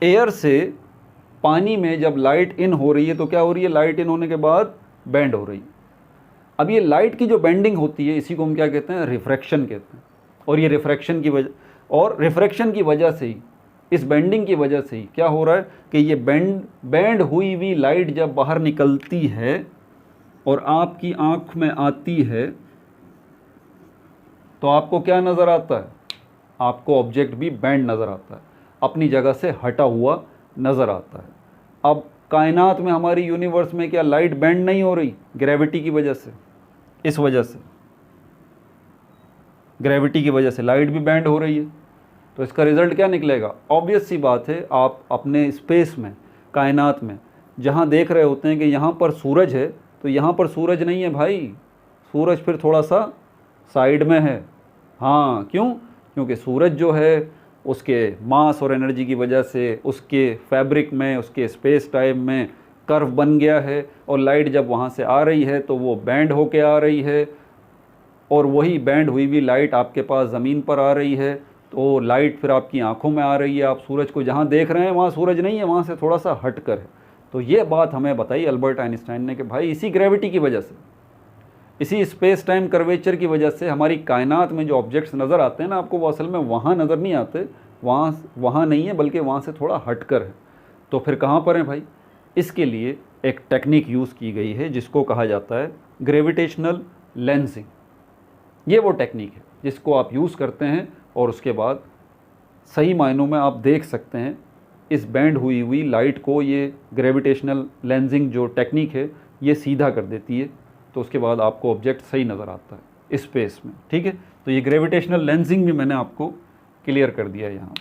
Air से पानी में जब लाइट इन हो रही है तो क्या हो रही है, लाइट इन होने के बाद बेंड हो रही है। अब ये लाइट की जो बेंडिंग होती है इसी को हम क्या कहते हैं, रिफ्रैक्शन कहते हैं। और ये रिफ्रैक्शन की वजह से ही, इस बेंडिंग की वजह से ही क्या हो रहा है कि ये बेंड हुई हुई लाइट जब बाहर निकलती है और आपकी आँख में आती है तो आपको क्या नज़र आता है, आपको ऑब्जेक्ट भी बेंड नज़र आता है, अपनी जगह से हटा हुआ नज़र आता है। अब कायनात में, हमारी यूनिवर्स में क्या लाइट बेंड नहीं हो रही, ग्रेविटी की वजह से, इस वजह से, ग्रेविटी की वजह से लाइट भी बेंड हो रही है। तो इसका रिज़ल्ट क्या निकलेगा, ऑब्वियस सी बात है, आप अपने स्पेस में, कायनात में जहाँ देख रहे होते हैं कि यहाँ पर सूरज है, तो यहाँ पर सूरज नहीं है भाई, सूरज फिर थोड़ा सा साइड में है। हाँ, क्यों? क्योंकि सूरज जो है उसके मास और एनर्जी की वजह से उसके फैब्रिक में, उसके स्पेस टाइम में कर्व बन गया है, और लाइट जब वहाँ से आ रही है तो वो बैंड होके आ रही है, और वही बैंड हुई हुई लाइट आपके पास ज़मीन पर आ रही है, तो लाइट फिर आपकी आंखों में आ रही है। आप सूरज को जहाँ देख रहे हैं वहाँ सूरज नहीं है, वहाँ से थोड़ा सा हट कर है। तो ये बात हमें बताई अल्बर्ट आइंस्टाइन ने कि भाई इसी ग्रेविटी की वजह से, इसी स्पेस टाइम कर्वेचर की वजह से हमारी कायनात में जो ऑब्जेक्ट्स नज़र आते हैं ना आपको, वो असल में वहाँ नज़र नहीं आते, वहाँ नहीं है, बल्कि वहाँ से थोड़ा हट कर है। तो फिर कहाँ पर हैं भाई? इसके लिए एक टेक्निक यूज़ की गई है जिसको कहा जाता है ग्रेविटेशनल लेंसिंग। ये वो टेक्निक है जिसको आप यूज़ करते हैं और उसके बाद सही मायनों में आप देख सकते हैं इस बैंड हुई हुई लाइट को। ये ग्रेविटेशनल लेंसिंग जो टेक्निक है ये सीधा कर देती है, तो उसके बाद आपको ऑब्जेक्ट सही नज़र आता है स्पेस में। ठीक है, तो ये ग्रेविटेशनल लेंसिंग भी मैंने आपको क्लियर कर दिया है यहाँ।